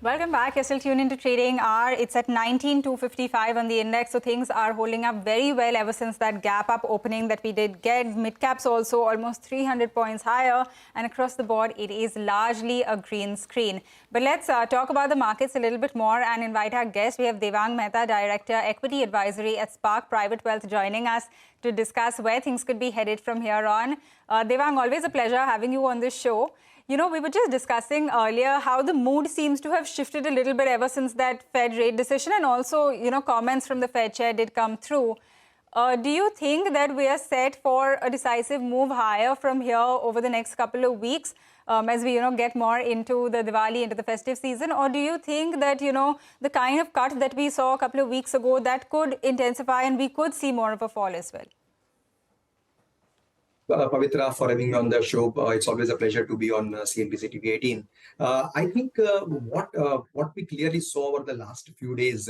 Welcome back. You're still tuned into Trading Hour. It's at 19,255 on the index, so things are holding up very well ever since that gap up opening that we did get. Mid-caps also almost 300 points higher, and across the board, it is largely a green screen. But let's talk about the markets a little bit more and invite our guest. We have Devang Mehta, Director, Equity Advisory at Spark Private Wealth, joining us to discuss where things could be headed from here on. Devang, always a pleasure having you on this show. You know, we were just discussing earlier how the mood seems to have shifted a little bit ever since that Fed rate decision, and also, you know, comments from the Fed chair did come through. Do you think that we are set for a decisive move higher from here over the next couple of weeks as we, get more into the Diwali, into the festive season? Or do you think that, the kind of cut that we saw a couple of weeks ago, that could intensify and we could see more of a fall as well? Pavithra, for having me on the show. It's always a pleasure to be on CNBC-TV18. I think what we clearly saw over the last few days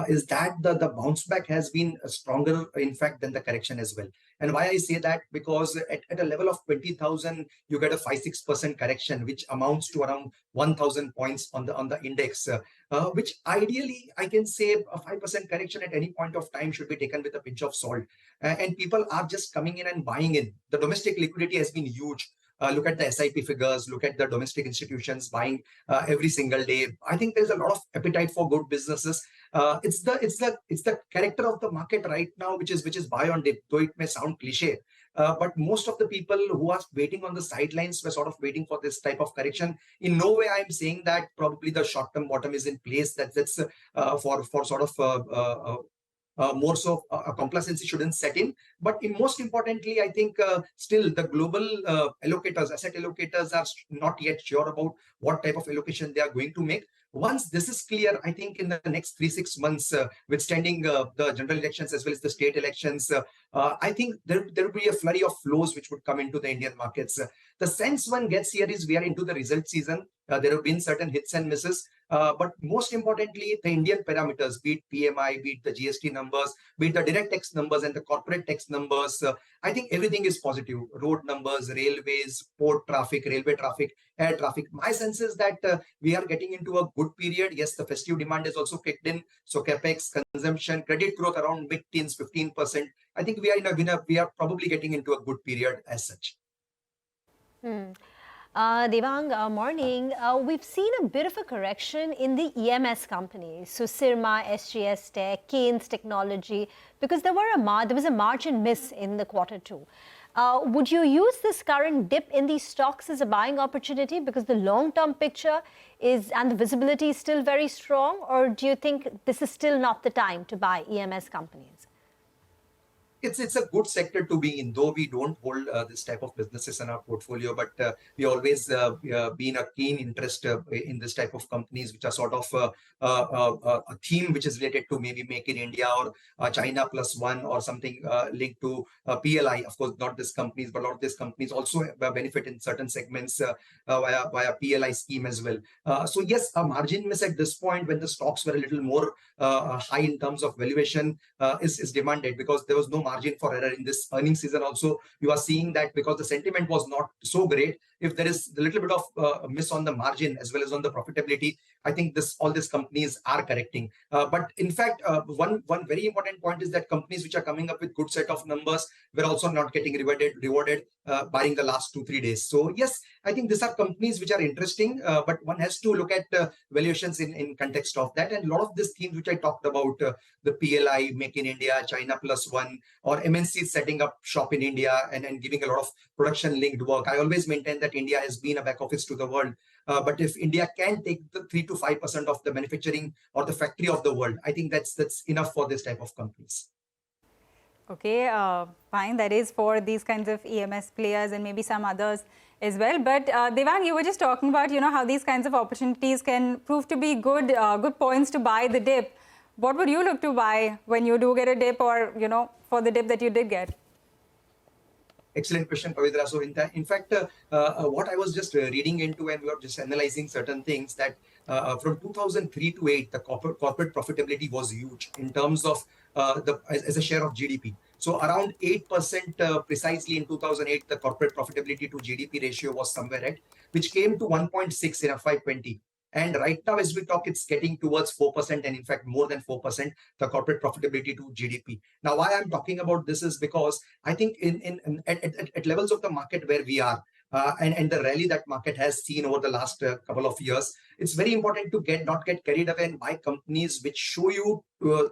is that the bounce back has been stronger, in fact, than the correction as well. And why I say that, because at a level of 20,000, you get a 5-6% correction, which amounts to around 1,000 points on the index, which ideally I can say a 5% correction at any point of time should be taken with a pinch of salt. And people are just coming in and buying in. The domestic liquidity has been huge. Look at the SIP figures, look at the domestic institutions buying every single day. I think there's a lot of appetite for good businesses. It's the character of the market right now, which is buy on dip, though it may sound cliche. But most of the people who are waiting on the sidelines were sort of waiting for this type of correction. In no way I'm saying that probably the short-term bottom is in place. That's for sort of more so complacency shouldn't set in. But most importantly, I think still the global asset allocators are not yet sure about what type of allocation they are going to make. Once this is clear, I think in the next 3-6 months, withstanding the general elections as well as the state elections, I think there will be a flurry of flows which would come into the Indian markets. The sense one gets here is we are into the result season. There have been certain hits and misses. But most importantly, the Indian parameters, be it PMI, be it the GST numbers, be it the direct tax numbers and the corporate tax numbers, I think everything is positive. Road numbers, railways, port traffic, railway traffic, air traffic. My sense is that we are getting into a good period. Yes, the festive demand has also kicked in. So capex, consumption, credit growth around mid-teens, 15%. I think we are probably getting into a good period as such. Devang, morning. We've seen a bit of a correction in the EMS companies, so Sirma, SGS Tech, Keynes Technology, because there was a margin miss in the Q2. Would you use this current dip in these stocks as a buying opportunity because the long-term picture and the visibility is still very strong, or do you think this is still not the time to buy EMS companies? It's a good sector to be in, though we don't hold this type of businesses in our portfolio, but we always been a keen interest in this type of companies, which are sort of a theme which is related to maybe Make in India or China Plus One or something linked to PLI. Of course, not these companies, but a lot of these companies also benefit in certain segments via PLI scheme as well. So yes, a margin miss at this point when the stocks were a little more high in terms of valuation is demanded, because there was no margin for error in this earnings season. Also, you are seeing that because the sentiment was not so great, if there is a little bit of miss on the margin as well as on the profitability, I think all these companies are correcting. But in fact, one very important point is that companies which are coming up with good set of numbers were also not getting rewarded barring the last 2-3 days. So yes, I think these are companies which are interesting, but one has to look at valuations in context of that. And a lot of these themes which I talked about, the PLI, Make in India, China Plus One, or MNCs setting up shop in India and giving a lot of production linked work. I always maintain that India has been a back office to the world. But if India can take the 3 to 5% of the manufacturing or the factory of the world, I think that's enough for this type of companies. Okay, fine. That is for these kinds of EMS players and maybe some others as well. But Devang, you were just talking about, how these kinds of opportunities can prove to be good points to buy the dip. What would you look to buy when you do get a dip, or, for the dip that you did get? Excellent question, Pavithra. So in fact, what I was just reading into, and we were just analyzing certain things, that from 2003 to 8, the corporate profitability was huge in terms of as a share of GDP. So around 8% precisely in 2008, the corporate profitability to GDP ratio was somewhere at, which came to 1.6 in FY20. And right now, as we talk, it's getting towards 4%, and in fact, more than 4%, the corporate profitability to GDP. Now, why I'm talking about this is because I think at levels of the market where we are, and the rally that market has seen over the last couple of years, it's very important to not get carried away and buy companies which show you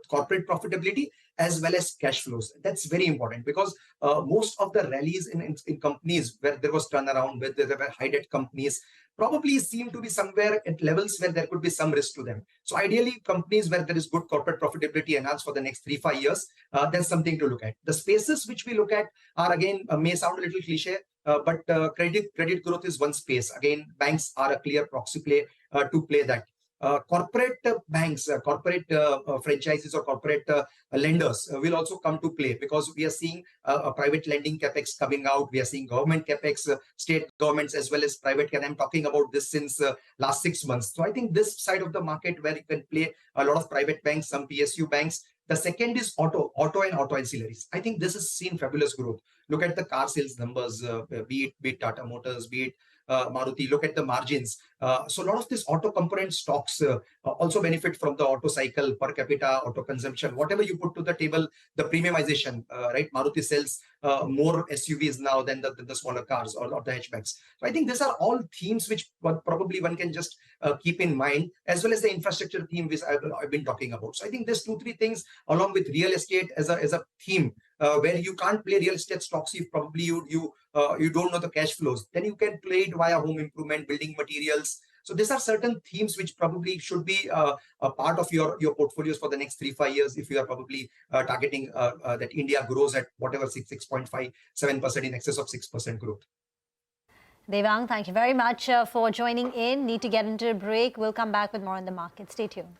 corporate profitability as well as cash flows. That's very important, because most of the rallies in companies where there was turnaround, where there were high debt companies, probably seem to be somewhere at levels where there could be some risk to them. So ideally, companies where there is good corporate profitability enhanced for the next 3-5 years, there's something to look at. The spaces which we look at are, again, may sound a little cliche, but credit growth is one space. Again, banks are a clear proxy play to play that. Corporate banks, corporate franchises or corporate lenders will also come to play, because we are seeing a private lending capex coming out. We are seeing government capex, state governments as well as private. And I'm talking about this since last 6 months. So I think this side of the market where you can play a lot of private banks, some PSU banks. The second is auto and auto ancillaries. I think this has seen fabulous growth. Look at the car sales numbers, be it Tata Motors, be it Maruti. Look at the margins. So a lot of these auto component stocks also benefit from the auto cycle, per capita, auto consumption, whatever you put to the table, the premiumization, right? Maruti sells more SUVs now than the smaller cars or the hatchbacks. So I think these are all themes which probably one can just keep in mind, as well as the infrastructure theme which I've been talking about. So I think there's 2-3 things, along with real estate as a theme, where you can't play real estate stocks if probably you don't know the cash flows. Then you can play it via home improvement, building materials. So these are certain themes which probably should be a part of your portfolios for the next 3-5 years, if you are probably targeting that India grows at whatever 6.57% in excess of 6% growth. Devang, thank you very much for joining in. Need to get into a break. We'll come back with more on the market. Stay tuned.